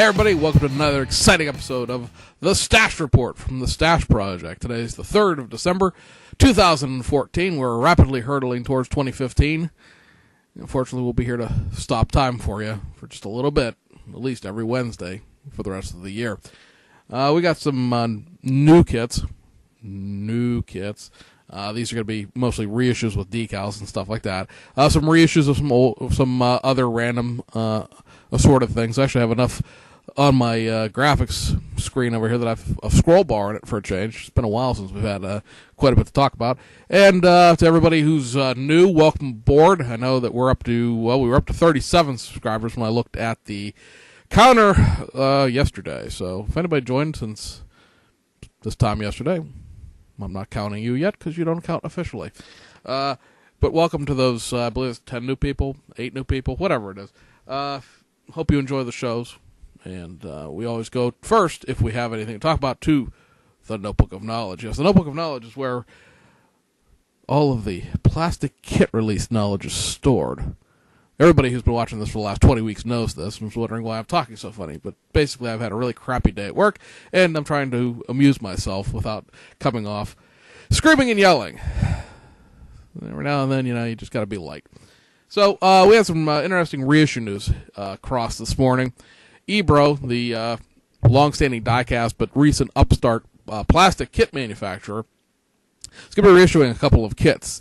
Hey everybody, welcome to another exciting episode of The Stash Report from The Stash Project. Today is the 3rd of December, 2014. We're rapidly hurtling towards 2015. Unfortunately, we'll be here to stop time for you for just a little bit, at least every Wednesday for the rest of the year. We got some new kits. These are going to be mostly reissues with decals and stuff like that. Some reissues of some other random assorted things. I actually have enough on my graphics screen over here that I've a scroll bar in it for a change. It's been a while since we've had quite a bit to talk about. And to everybody who's new, welcome aboard. I know that we're up to, we were up to 37 subscribers when I looked at the counter yesterday. So if anybody joined since this time yesterday, I'm not counting you yet because you don't count officially. But welcome to those, I believe it's 10 new people, 8 new people, whatever it is. Hope you enjoy the shows. And we always go first, if we have anything to talk about, to the Notebook of Knowledge. Yes, the Notebook of Knowledge is where all of the plastic kit release knowledge is stored. Everybody who's been watching this for the last 20 weeks knows this and was wondering why I'm talking so funny. But basically, I've had a really crappy day at work, and I'm trying to amuse myself without coming off screaming and yelling. Every now and then, you just got to be light. So we had some interesting reissue news across this morning. Ebro, the long-standing die-cast but recent upstart plastic kit manufacturer, is going to be reissuing a couple of kits.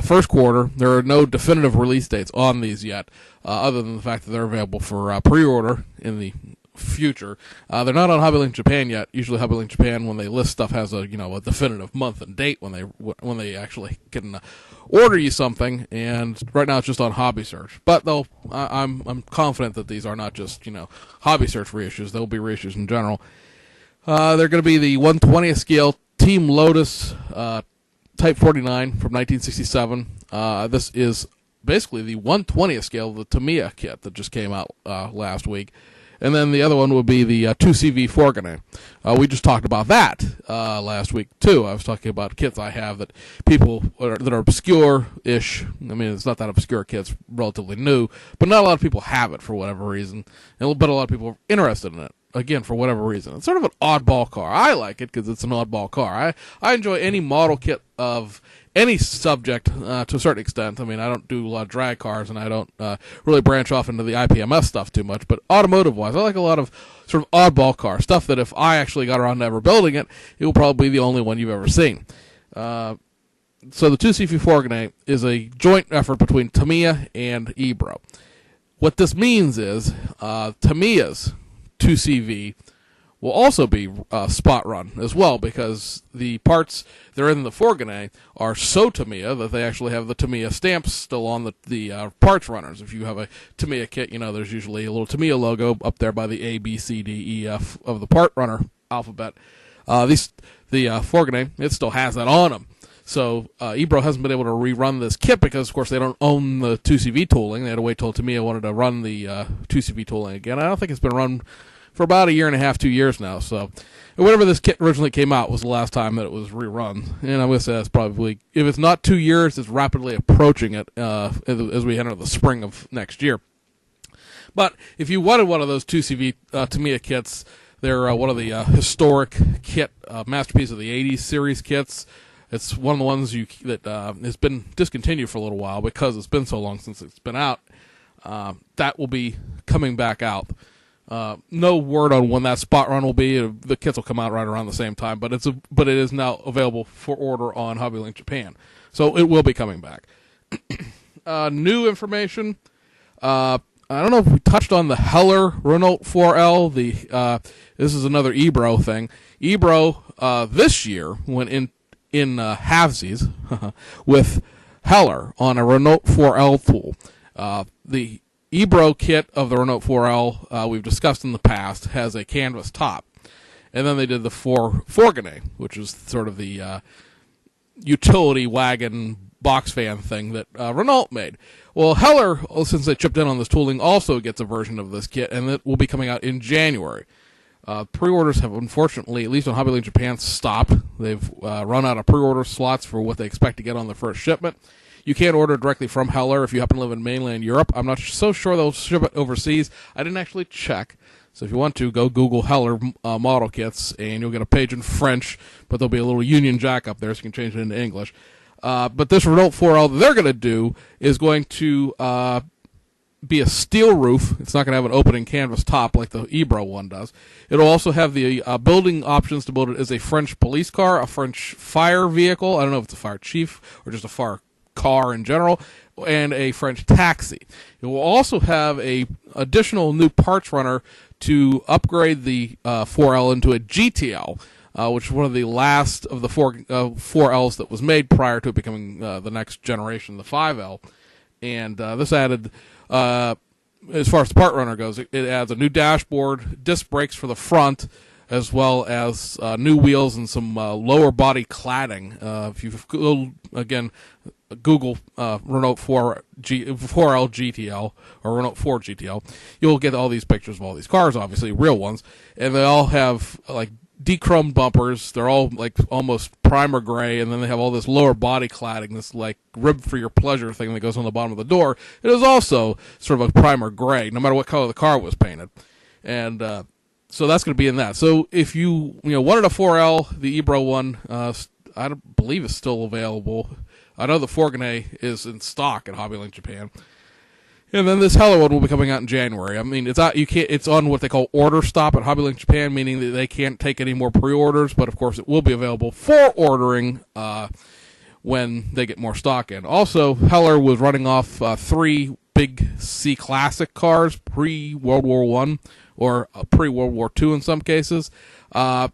First quarter, there are no definitive release dates on these yet, other than the fact that they're available for pre-order in the future. They're not on HobbyLink Japan yet. Usually HobbyLink Japan, when they list stuff, has a definitive month and date when they actually can order you something. And right now it's just on Hobby Search. But though I'm confident that these are not just Hobby Search reissues. They'll be reissues in general. They're going to be the 1/20th scale Team Lotus Type 49 from 1967. This is basically the 1/20th scale of the Tamiya kit that just came out last week. And then the other one would be the 2CV Forgane. We just talked about that last week, too. I was talking about kits I have that people that are obscure-ish. I mean, it's not that obscure kit. It's relatively new. But not a lot of people have it for whatever reason. But a lot of people are interested in it, again, for whatever reason. It's sort of an oddball car. I like it because it's an oddball car. I enjoy any model kit of any subject to a certain extent. I mean, I don't do a lot of drag cars, and I don't really branch off into the IPMS stuff too much. But automotive-wise, I like a lot of sort of oddball car stuff that if I actually got around to ever building it, it will probably be the only one you've ever seen. So the 2CV Forgane is a joint effort between Tamiya and Ebro. What this means is Tamiya's 2CV will also be spot run as well, because the parts that are in the Forgane are so Tamiya that they actually have the Tamiya stamps still on the parts runners. If you have a Tamiya kit, there's usually a little Tamiya logo up there by the A, B, C, D, E, F of the part runner alphabet. The Forgane, it still has that on them. So Ebro hasn't been able to rerun this kit because, of course, they don't own the 2CV tooling. They had to wait till Tamiya wanted to run the 2CV tooling again. I don't think it's been run for about 1.5 years, 2 years now. So whenever this kit originally came out was the last time that it was rerun. And I'm going to say that's probably, if it's not 2 years, it's rapidly approaching it as we enter the spring of next year. But if you wanted one of those 2CV Tamiya kits, they're one of the historic kit masterpiece of the 80s series kits. It's one of the ones that has been discontinued for a little while because it's been so long since it's been out. That will be coming back out. No word on when that spot run will be. The kits will come out right around the same time, but it is now available for order on HobbyLink Japan, so it will be coming back. New information. I don't know if we touched on the Heller Renault 4L. This is another Ebro thing. Ebro this year went in halvesies with Heller on a Renault 4L tool. The Ebro kit of the Renault 4L, we've discussed in the past, has a canvas top. And then they did the Forgane, which is sort of the utility wagon box fan thing that Renault made. Well, Heller, since they chipped in on this tooling, also gets a version of this kit, and it will be coming out in January. Pre-orders have, unfortunately, at least on HobbyLink Japan, stopped. They've run out of pre-order slots for what they expect to get on the first shipment. You can't order directly from Heller if you happen to live in mainland Europe. I'm not so sure they'll ship it overseas. I didn't actually check, So if you want to, go Google Heller model kits, and you'll get a page in French, but there'll be a little Union Jack up there, so you can change it into English. But this Renault 4L that they're going to do is going to be a steel roof. It's not going to have an opening canvas top like the Ebro one does. It'll also have the building options to build it as a French police car, a French fire vehicle. I don't know if it's a fire chief or just a fire car in general, and a French taxi. It will also have a additional new parts runner to upgrade the 4L into a GTL, which is one of the last of the 4Ls that was made prior to it becoming the next generation, the 5L. And this added, as far as the part runner goes, it adds a new dashboard, disc brakes for the front, as well as new wheels and some lower body cladding. If you again Google Renault 4L GTL or Renault 4 GTL, you'll get all these pictures of all these cars, obviously real ones, and they all have like de-chromed bumpers. They're all like almost primer gray, and then they have all this lower body cladding, this like rib for your pleasure thing that goes on the bottom of the door. It is also sort of a primer gray, no matter what color the car was painted, and so that's going to be in that. So if you wanted a 4L, the Ebro one, I don't believe is still available. I know the Forgane is in stock at Hobbylink Japan. And then this Heller one will be coming out in January. I mean, it's out. It's on what they call order stop at Hobbylink Japan, meaning that they can't take any more pre-orders. But of course, it will be available for ordering when they get more stock in. Also, Heller was running off 3 big C Classic cars pre-World War I or pre-World War II in some cases. One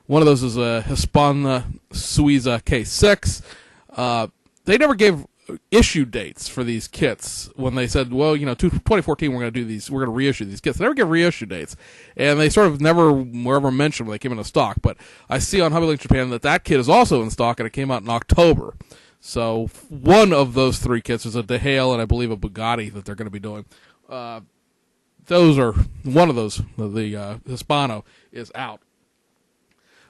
of those is a Hispana Suiza K6. They never gave issue dates for these kits when they said, well, 2014 we're going to do these, we're going to reissue these kits. They never give reissue dates, and they sort of never were ever mentioned when they came into stock. But I see on Hobbylink Japan that kit is also in stock, and it came out in October. So one of those 3 kits is a De Hail and I believe a Bugatti that they're going to be doing. Those are one of those. The Hispano is out.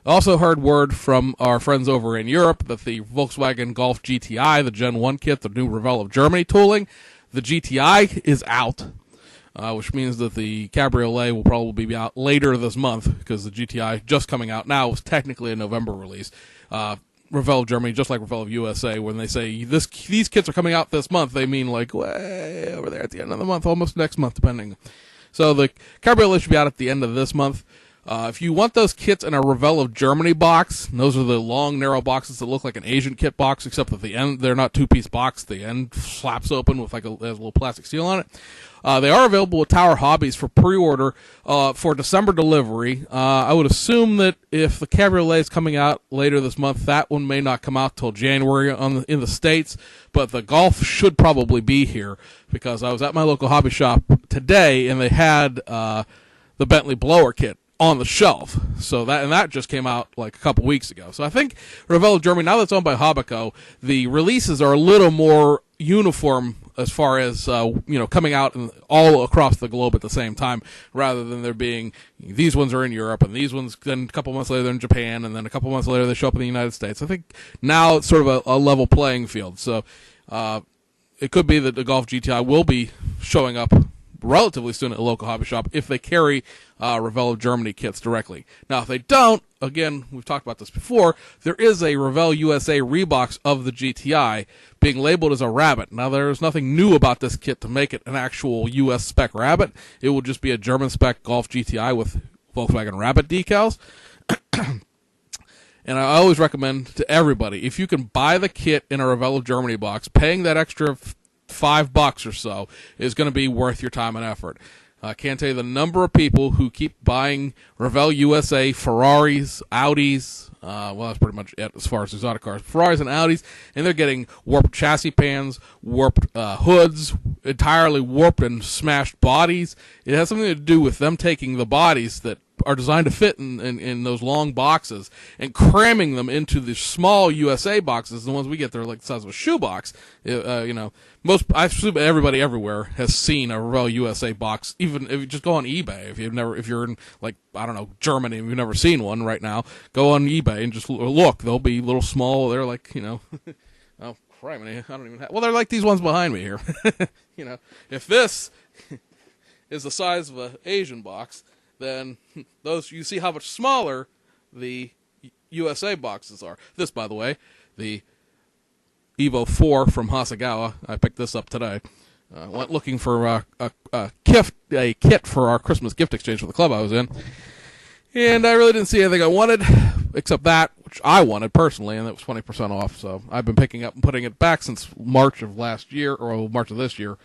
Also heard word from our friends over in Europe that the Volkswagen Golf GTI, the Gen 1 kit, the new Revell of Germany tooling, the GTI is out, which means that the Cabriolet will probably be out later this month because the GTI just coming out now was technically a November release. Revell of Germany, just like Revell of USA, when they say these kits are coming out this month, they mean like way over there at the end of the month, almost next month, depending. So the Cabriolet should be out at the end of this month. If you want those kits in a Revell of Germany box, those are the long, narrow boxes that look like an Asian kit box, except at the end, they're not 2-piece box. The end flaps open with there's a little plastic seal on it. They are available at Tower Hobbies for pre-order for December delivery. I would assume that if the Cabriolet is coming out later this month, that one may not come out till January in the States, but the Golf should probably be here because I was at my local hobby shop today, and they had the Bentley blower kit on the shelf. So that just came out like a couple weeks ago. So I think Revell of Germany, now that it's owned by Hobbico, the releases are a little more uniform as far as coming out all across the globe at the same time, rather than there being these ones are in Europe and these ones then a couple months later they're in Japan and then a couple months later they show up in the United States. I think now it's sort of a level playing field. So it could be that the Golf GTI will be showing up relatively soon at a local hobby shop if they carry Revell of Germany kits directly. Now, if they don't, again, we've talked about this before, there is a Revell USA rebox of the GTI being labeled as a Rabbit. Now, there's nothing new about this kit to make it an actual US spec Rabbit. It will just be a German spec Golf GTI with Volkswagen Rabbit decals. And I always recommend to everybody, if you can buy the kit in a Revell of Germany box, paying that extra $5 or so is going to be worth your time and effort. I can't tell you the number of people who keep buying Revell USA, Ferraris, Audis, well, that's pretty much it as far as exotic cars, Ferraris and Audis, and they're getting warped chassis pans, warped hoods, entirely warped and smashed bodies. It has something to do with them taking the bodies that are designed to fit in those long boxes and cramming them into the small USA boxes. The ones we get, they're like the size of a shoebox. I assume everybody everywhere has seen a Revell USA box. Even if you just go on eBay, if you're in like, I don't know, Germany and you've never seen one right now, go on eBay and just look. They'll be little small. They're like, oh, criminy, I don't even have. Well, they're like these ones behind me here. If this is the size of an Asian box, then those, you see how much smaller the USA boxes are. This, by the way, the Evo 4 from Hasegawa. I picked this up today. Went looking for a kit for our Christmas gift exchange for the club I was in. And I really didn't see anything I wanted, except that, which I wanted personally, and it was 20% off. So I've been picking up and putting it back since March of last year, or March of this year.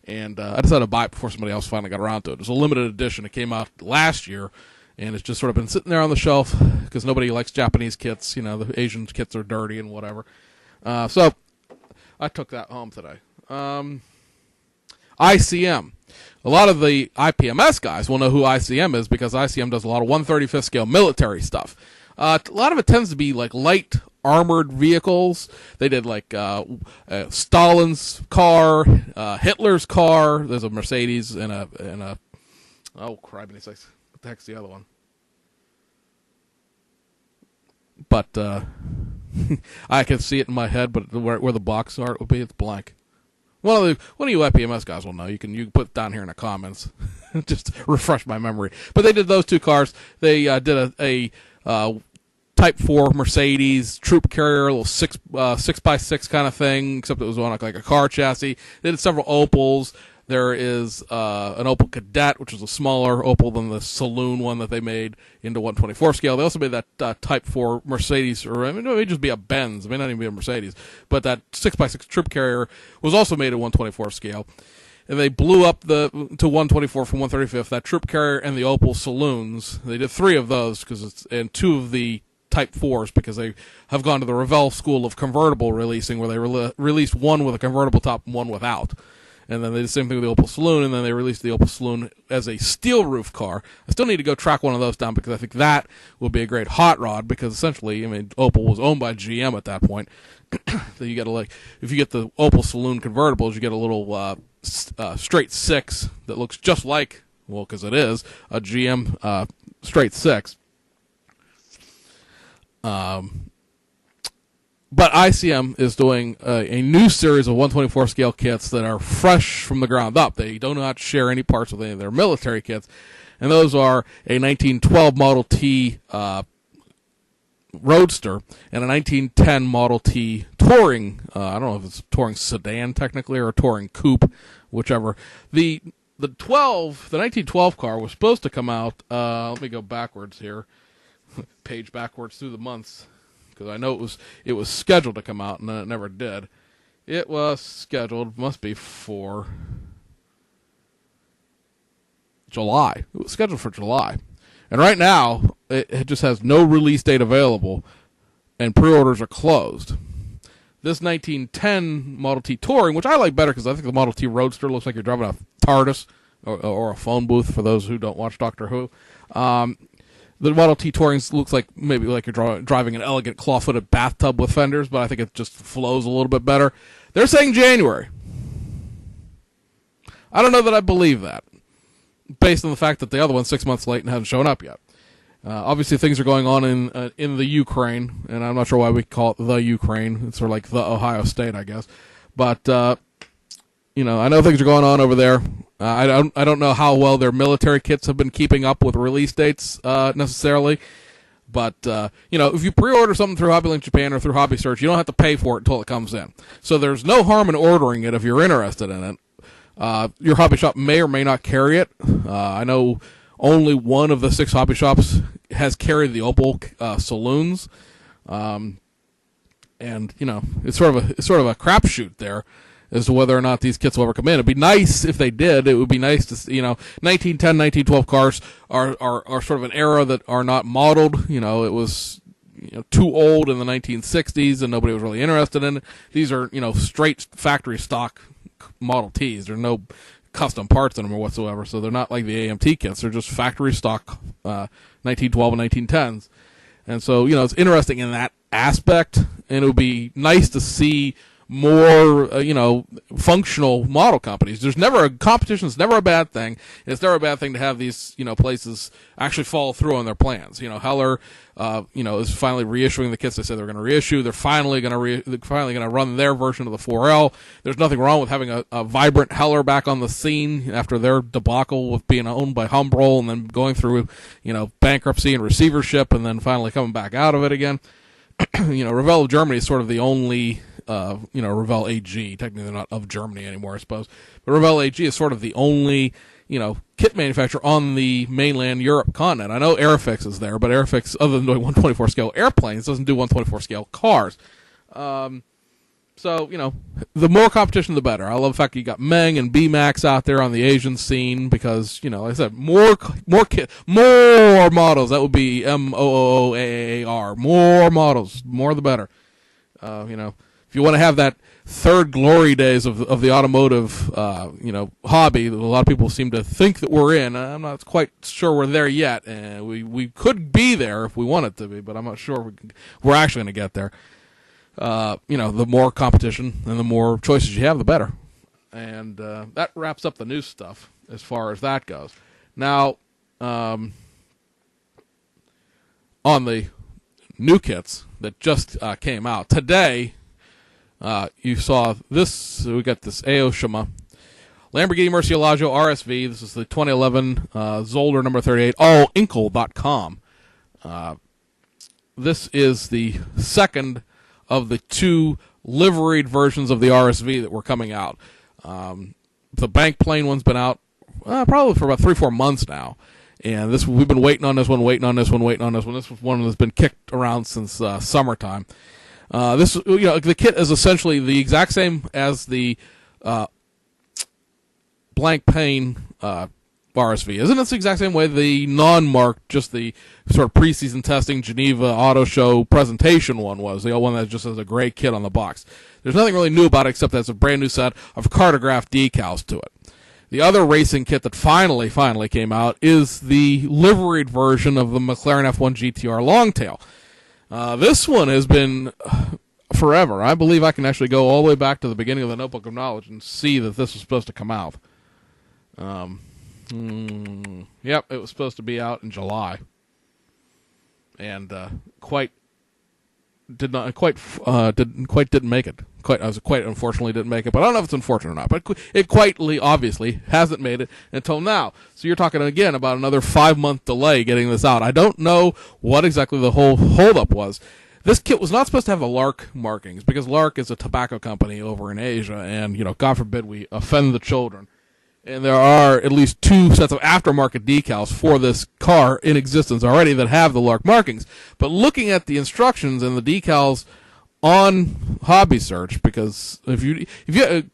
And I decided to buy it before somebody else finally got around to it. It was a limited edition. It came out last year, and it's just sort of been sitting there on the shelf because nobody likes Japanese kits. You know, the Asian kits are dirty and whatever. So I took that home today. ICM. A lot of the IPMS guys will know who ICM is because ICM does a lot of 1/35th scale military stuff. A lot of it tends to be like light armored vehicles. They did like Stalin's car, Hitler's car. There's a Mercedes and a oh crap! What the heck's the other one? But I can see it in my head, but where the box art would be, it's blank. One of you IPMS guys will know. You can put it down here in the comments. Just refresh my memory. But they did those two cars. They did a Type 4 Mercedes troop carrier, a little 6x6 kind of thing, except it was on like a car chassis. They did several Opels. There is an Opel Kadett, which is a smaller Opel than the saloon one that they made into 1/24 scale. They also made that Type 4 Mercedes, or I mean, it may just be a Benz. It may not even be a Mercedes. But that 6x6 troop carrier was also made at 1/24 scale. And they blew up to 1/24 from 1/35. That troop carrier and the Opel saloons. They did 3 of those and 2 of the Type 4s because they have gone to the Revell school of convertible releasing, where they released one with a convertible top and one without. And then they did the same thing with the Opel Saloon, and then they released the Opel Saloon as a steel roof car. I still need to go track one of those down because I think that will be a great hot rod because essentially, I mean, Opel was owned by GM at that point. So you get if you get the Opel Saloon convertibles, you get a little straight 6 that looks just like, well, because it is, a GM straight 6. But ICM is doing a new series of 1/24 scale kits that are fresh from the ground up. They do not share any parts with any of their military kits. And those are a 1912 Model T Roadster and a 1910 Model T Touring. I don't know if it's Touring Sedan technically or a Touring Coupe, whichever. The 1912 car was supposed to come out. Let me go backwards here. Page backwards through the months. Because I know it was scheduled to come out, and then it never did. It was scheduled, must be for July. It was scheduled for July. And right now, it just has no release date available, and pre-orders are closed. This 1910 Model T Touring, which I like better because I think the Model T Roadster looks like you're driving a TARDIS or a phone booth for those who don't watch Doctor Who. The Model T Touring looks like maybe like you're driving an elegant claw-footed bathtub with fenders, but I think it just flows a little bit better. They're saying January. I don't know that I believe that, based on the fact that the other one's 6 months late and hasn't shown up yet. Obviously, things are going on in the Ukraine, and I'm not sure why we call it the Ukraine. It's sort of like the Ohio State, I guess. But I know things are going on over there. I don't know how well their military kits have been keeping up with release dates necessarily, but if you pre-order something through HobbyLink Japan or through Hobby Search, you don't have to pay for it until it comes in. So there's no harm in ordering it if you're interested in it. Your hobby shop may or may not carry it. I know only one of the 6 hobby shops has carried the Opel saloons, and it's sort of a crapshoot there as to whether or not these kits will ever come in. It'd be nice if they did. It would be nice to 1910, 1912 cars are sort of an era that are not modeled. It was too old in the 1960s and nobody was really interested in it. These are straight factory stock Model Ts. There are no custom parts in them or whatsoever, so they're not like the AMT kits. They're just factory stock 1912 and 1910s. And so it's interesting in that aspect, and it would be nice to see more, functional model companies. There's never competition is never a bad thing. It's never a bad thing to have these, places actually follow through on their plans. Heller, is finally reissuing the kits they said they're going to reissue. They're finally going to run their version of the 4L. There's nothing wrong with having a vibrant Heller back on the scene after their debacle with being owned by Humbrol and then going through, bankruptcy and receivership and then finally coming back out of it again. Revell of Germany is sort of the only, Revell AG. Technically, they're not of Germany anymore, I suppose. But Revell AG is sort of the only, kit manufacturer on the mainland Europe continent. I know Aerofix is there, but Aerofix, other than doing 124 scale airplanes, doesn't do 124 scale cars. So, the more competition, the better. I love the fact that you got Meng and B-Max out there on the Asian scene because, like I said, more models. That would be MOOAAR. More models. More the better. If you want to have that third glory days of the automotive, hobby that a lot of people seem to think that we're in. I'm not quite sure we're there yet. And we could be there if we wanted to be, but I'm not sure we're actually going to get there. The more competition and the more choices you have, the better. And that wraps up the new stuff as far as that goes. Now, on the new kits that just came out today, you saw this. We got this Aoshima Lamborghini Murcielago RSV. This is the 2011 Zolder number 38, allinkle.com. This is the second of the two liveried versions of the RSV that were coming out. The bank plane one's been out probably for about 3-4 months now. And we've been waiting on this one. This was one that's been kicked around since summertime. The kit is essentially the exact same as the blank pane RSV. Isn't it the exact same way the non-marked, just the sort of preseason testing Geneva Auto Show presentation one was, the one that just has a gray kit on the box? There's nothing really new about it except that it's a brand new set of cartograph decals to it. The other racing kit that finally came out is the liveried version of the McLaren F1 GTR Longtail. This one has been forever. I believe I can actually go all the way back to the beginning of the Notebook of Knowledge and see that this was supposed to come out. Yep, it was supposed to be out in July, and didn't make it. Quite unfortunately didn't make it. But I don't know if it's unfortunate or not. But it obviously hasn't made it until now. So you're talking again about another 5-month delay getting this out. I don't know what exactly the whole holdup was. This kit was not supposed to have the Lark markings because Lark is a tobacco company over in Asia, and God forbid we offend the children. And there are at least 2 sets of aftermarket decals for this car in existence already that have the Lark markings. But looking at the instructions and the decals on Hobby Search, because if you a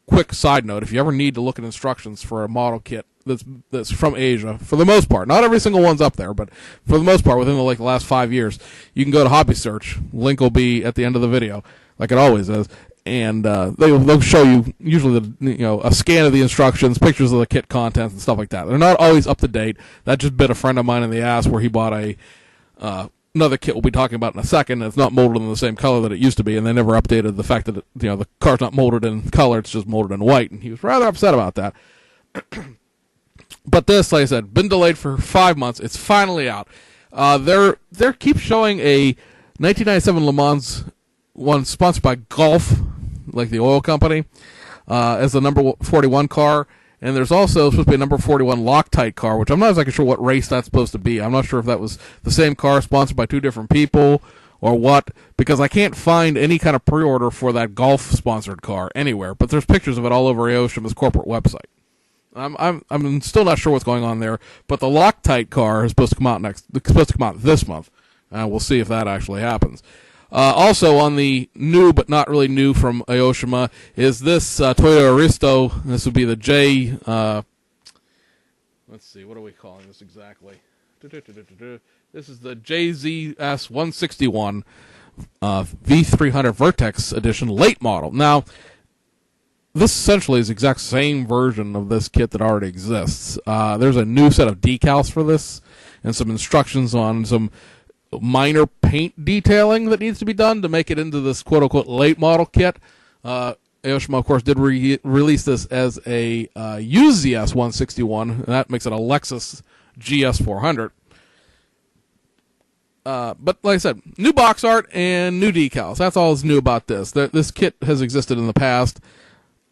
quick side note, if you ever need to look at instructions for a model kit that's from Asia, for the most part, not every single one's up there, but for the most part, within the last 5 years, you can go to Hobby Search. Link will be at the end of the video, like it always is. And they'll show you usually a scan of the instructions, pictures of the kit contents, and stuff like that. They're not always up to date. That just bit a friend of mine in the ass where he bought another kit we'll be talking about in a second. And it's not molded in the same color that it used to be, and they never updated the fact that the car's not molded in color; it's just molded in white. And he was rather upset about that. But this, like I said, been delayed for 5 months. It's finally out. They keep showing a 1997 Le Mans one sponsored by Golf, like the oil company, as the number 41 car. And there's also supposed to be a number 41 Loctite car, which I'm not exactly sure what race that's supposed to be. I'm not sure if that was the same car sponsored by 2 different people or what, because I can't find any kind of pre-order for that Golf-sponsored car anywhere. But there's pictures of it all over Aoshima's corporate website. I'm still not sure what's going on there, but the Loctite car is supposed to come out this month. We'll see if that actually happens. Also on the new, but not really new from Aoshima, is this Toyota Aristo. This would be the J... let's see, what are we calling this exactly? This is the JZS 161 V300 Vertex Edition late model. Now, this essentially is the exact same version of this kit that already exists. There's a new set of decals for this and some instructions on some minor paint detailing that needs to be done to make it into this quote-unquote late model kit. Aoshima, of course, did release this as a used ZS161, and that makes it a Lexus GS400. But like I said, new box art and new decals. That's all that's new about this. This kit has existed in the past.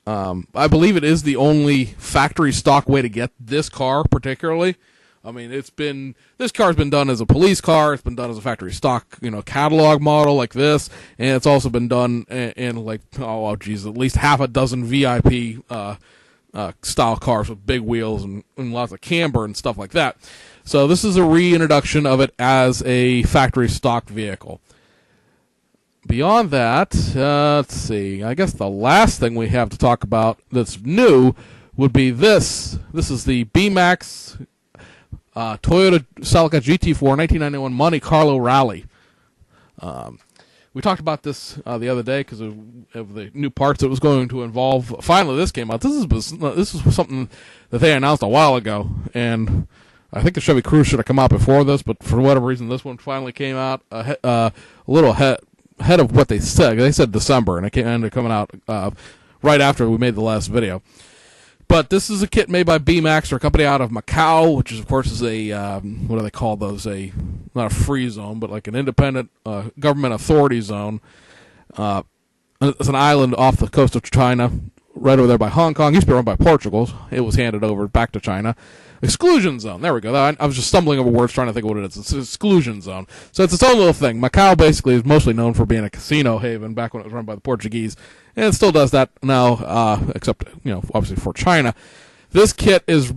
I believe it is the only factory stock way to get this car, particularly. I mean, this car's been done as a police car. It's been done as a factory stock, catalog model like this, and it's also been done in like, at least half a dozen VIP style cars with big wheels and lots of camber and stuff like that. So this is a reintroduction of it as a factory stock vehicle. Beyond that, let's see. I guess the last thing we have to talk about that's new would be this. This is the B-Max Toyota Celica GT4 1991 Monte Carlo Rally. We talked about this the other day because of the new parts it was going to involve. Finally, this came out. This is something that they announced a while ago, and I think the Chevy Cruze should have come out before this, but for whatever reason, this one finally came out a little ahead of what they said. They said December, and it ended up coming out right after we made the last video. But this is a kit made by B-Max, they're a company out of Macau, which is, of course, is a, what do they call those? Not a free zone, but like an independent government authority zone. It's an island off the coast of China, right over there by Hong Kong. It used to be run by Portugal. It was handed over back to China. Exclusion zone. There we go. I was just stumbling over words trying to think of what it is. It's an exclusion zone. So it's its own little thing. Macau basically is mostly known for being a casino haven back when it was run by the Portuguese. And it still does that now, except, obviously for China. This kit is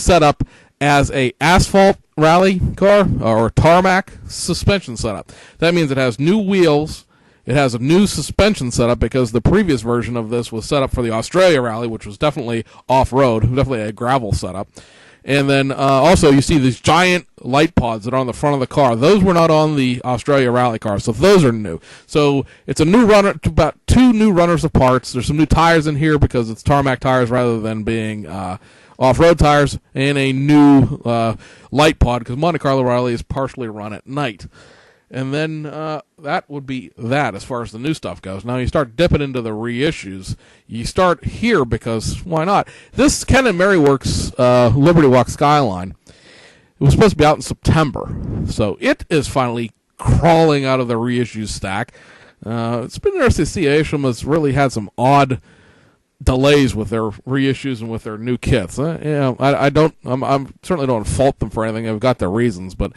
set up as a asphalt rally car or tarmac suspension setup. That means it has new wheels. It has a new suspension setup because the previous version of this was set up for the Australia Rally, which was definitely off-road, definitely a gravel setup. And then also you see these giant light pods that are on the front of the car. Those were not on the Australia Rally car, so those are new. So it's a new runner, about 2 new runners of parts. There's some new tires in here because it's tarmac tires rather than being off-road tires, and a new light pod because Monte Carlo Rally is partially run at night. And then that would be that as far as the new stuff goes. Now you start dipping into the reissues. You start here because why not? This Ken and Mary Works Liberty Walk Skyline, it was supposed to be out in September. So it is finally crawling out of the reissues stack. It's been interesting to see. Aoshima has really had some odd delays with their reissues and with their new kits. I certainly don't fault them for anything. They've got their reasons, but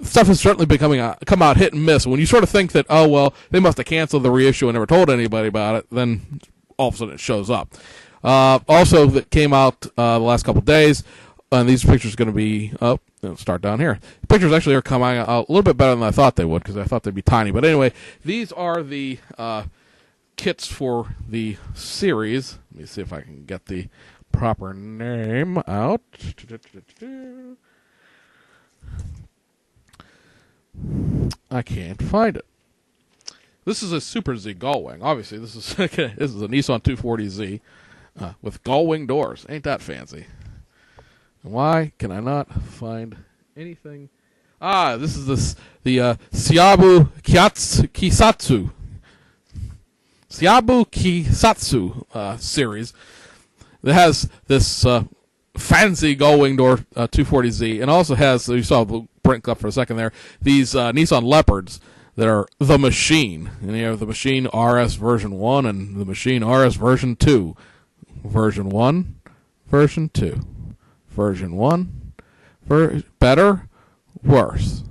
stuff has certainly been come out hit and miss. When you sort of think that, oh well, they must have canceled the reissue and never told anybody about it, then all of a sudden it shows up. Also, that came out the last couple of days, and these pictures are going to be up. Start down here. The pictures actually are coming out a little bit better than I thought they would because I thought they'd be tiny. But anyway, these are the kits for the series. Let me see if I can get the proper name out. I can't find it. This is a Super Z Gullwing. Obviously, this is a Nissan 240Z with gullwing doors. Ain't that fancy? Why can I not find anything? This is the Seibu Kisatsu. Seibu Kisatsu series that has this fancy gullwing door 240Z, and also has, you saw the print up for a second there, these Nissan Leopards that are the Machine. And you have the Machine RS version 1 and the Machine RS version 2. Version 1, version 2. Version 1, better, worse.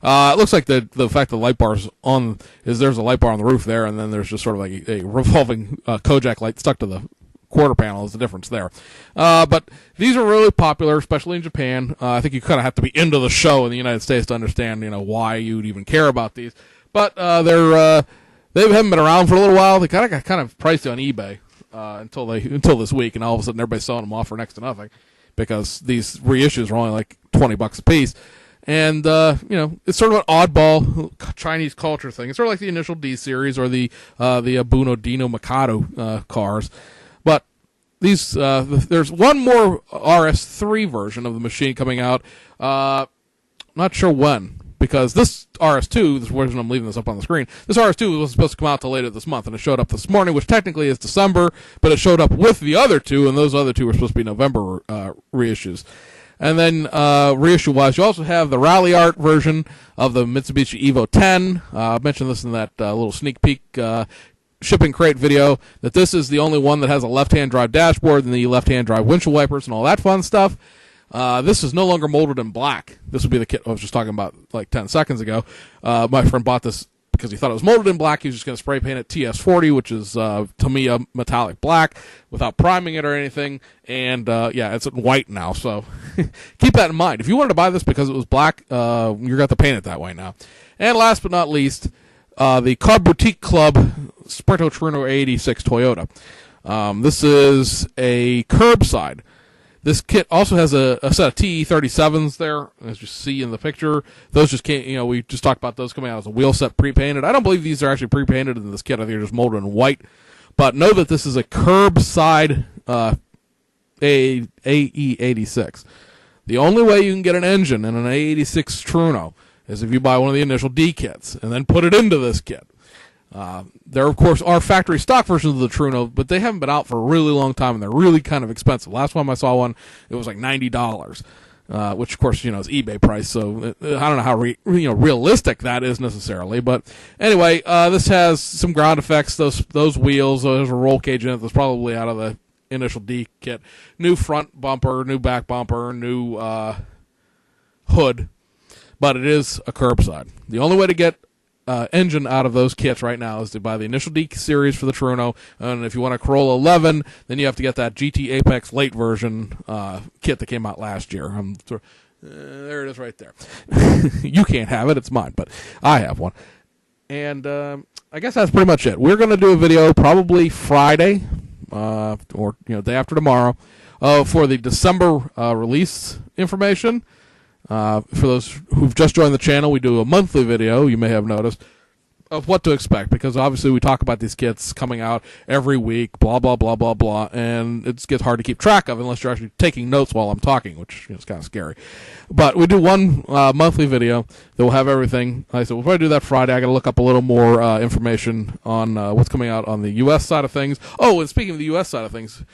It looks like the fact the light bar's on there's a light bar on the roof there, and then there's just sort of like a revolving Kojak light stuck to the quarter panel is the difference there. But these are really popular, especially in Japan. I think you kind of have to be into the show in the United States to understand, why you'd even care about these. But they haven't been around for a little while. They got kind of pricey on eBay until this week, and all of a sudden everybody's selling them off for next to nothing because these reissues are only like $20 a piece. And, it's sort of an oddball Chinese culture thing. It's sort of like the initial D series or the Abuno Dino Mikado cars. But these, there's one more RS3 version of the Machine coming out. Not sure when, because this RS2, this version I'm leaving this up on the screen, this RS2 was supposed to come out till later this month, and it showed up this morning, which technically is December, but it showed up with the other two, and those other two were supposed to be November reissues. And then reissue-wise, you also have the Rally Art version of the Mitsubishi Evo 10. I mentioned this in that little sneak peek shipping crate video, that this is the only one that has a left-hand drive dashboard and the left-hand drive windshield wipers and all that fun stuff. This is no longer molded in black. This would be the kit I was just talking about like 10 seconds ago. My friend bought this because he thought it was molded in black. He was just going to spray paint it TS40, which is Tamiya metallic black, without priming it or anything. And yeah, it's in white now. So keep that in mind. If you wanted to buy this because it was black, you're going to have to paint it that way now. And last but not least, the Car Boutique Club Sprinto Truno 86 Toyota. This is a curbside. This kit also has a set of TE37s there, as you see in the picture. Those just can't, we just talked about those coming out as a wheel set pre-painted. I don't believe these are actually pre-painted in this kit. I think they're just molded in white. But know that this is a curbside AE86. The only way you can get an engine in an A86 Truno is if you buy one of the initial D kits and then put it into this kit. There, of course, are factory stock versions of the Truno, but they haven't been out for a really long time, and they're really kind of expensive. Last time I saw one, it was like $90, which, of course, is eBay price, so I don't know how realistic that is necessarily. But anyway, this has some ground effects, those wheels, there's a roll cage in it that's probably out of the initial D kit. New front bumper, new back bumper, new hood, but it is a curbside. The only way to get engine out of those kits right now is to buy the initial D series for the Truno, and if you want a Corolla 11, then you have to get that GT Apex late version kit that came out last year. There it is right there. You can't have it, it's mine, but I have one. And I guess that's pretty much it. We're going to do a video probably Friday or day after tomorrow for the December release information. For those who've just joined the channel, we do a monthly video, you may have noticed, of what to expect, because obviously we talk about these kits coming out every week, blah, blah, blah, blah, blah, and it gets hard to keep track of unless you're actually taking notes while I'm talking, which is kind of scary. But we do one monthly video that will have everything. Like I said, we'll probably do that Friday. I got to look up a little more information on what's coming out on the U.S. side of things. Oh, and speaking of the U.S. side of things,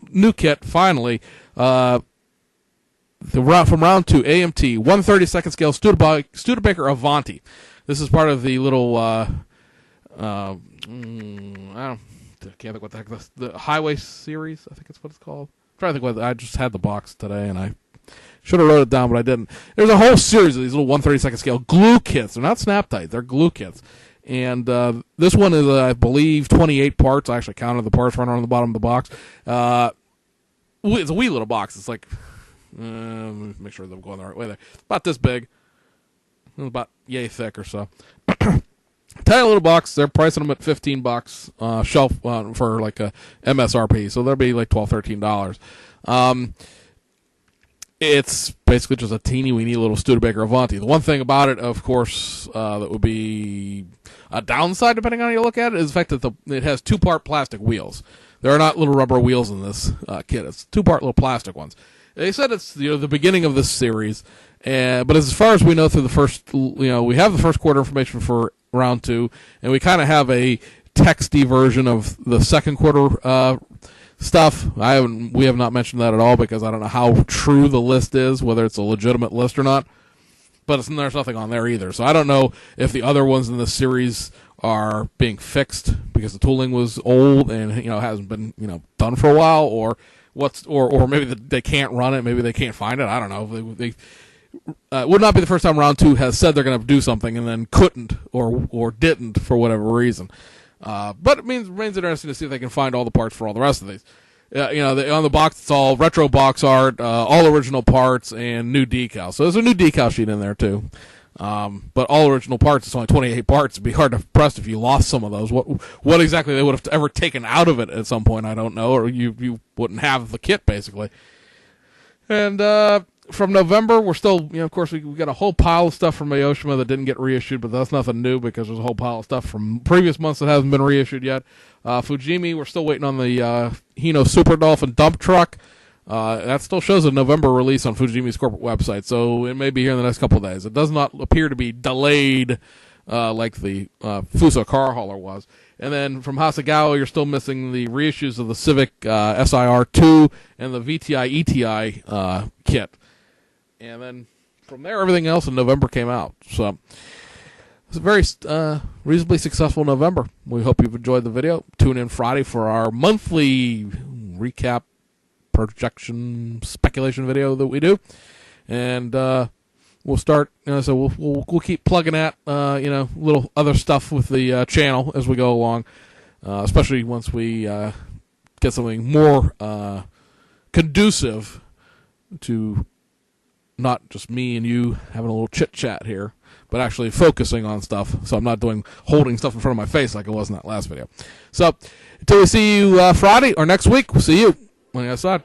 new kit, finally, from round 2, AMT, 1/32 scale Studebaker Avanti. This is part of the little, I can't think what the heck, the Highway series, I think it's what it's called. I'm trying to think I just had the box today, and I should have wrote it down, but I didn't. There's a whole series of these little 1/32 scale glue kits. They're not snap tight, they're glue kits. And this one is, I believe, 28 parts. I actually counted the parts right on the bottom of the box. It's a wee little box. It's like... let me make sure that I'm going the right way there. About this big. About yay thick or so. Tiny little box. They're pricing them at $15 shelf for like a MSRP. So they'll be like $12, $13. It's basically just a teeny weeny little Studebaker Avanti. The one thing about it, of course, that would be a downside, depending on how you look at it, is the fact that it has 2-part plastic wheels. There are not little rubber wheels in this kit. It's 2-part little plastic ones. They said it's the beginning of this series, but as far as we know through the first, we have the first quarter information for round 2, and we kind of have a texty version of the second quarter stuff. We have not mentioned that at all because I don't know how true the list is, whether it's a legitimate list or not. But there's nothing on there either, so I don't know if the other ones in this series are being fixed because the tooling was old and hasn't been done for a while, or maybe they can't run it, maybe they can't find it. I don't know. They would not be the first time round 2 has said they're going to do something and then couldn't or didn't for whatever reason. But it remains interesting to see if they can find all the parts for all the rest of these. On the box it's all retro box art, all original parts, and new decals. So there's a new decal sheet in there too. But all original parts, it's only 28 parts. It'd be hard to press if you lost some of those. What exactly they would have ever taken out of it at some point, I don't know, or you wouldn't have the kit, basically. And from November, we're still, of course, we got a whole pile of stuff from Aoshima that didn't get reissued, but that's nothing new because there's a whole pile of stuff from previous months that hasn't been reissued yet. Fujimi, we're still waiting on the Hino Super Dolphin dump truck. That still shows a November release on Fujimi's corporate website, so it may be here in the next couple of days. It does not appear to be delayed like the Fuso car hauler was. And then from Hasegawa, you're still missing the reissues of the Civic SIR2 and the VTI ETI kit. And then from there, everything else in November came out. So it's a very reasonably successful November. We hope you've enjoyed the video. Tune in Friday for our monthly recap, projection, speculation video that we do. And we'll start, so we'll keep plugging at, little other stuff with the channel as we go along, especially once we get something more conducive to not just me and you having a little chit-chat here, but actually focusing on stuff, so I'm not holding stuff in front of my face like I was in that last video. So, until we see you Friday or next week, we'll see you on the other side.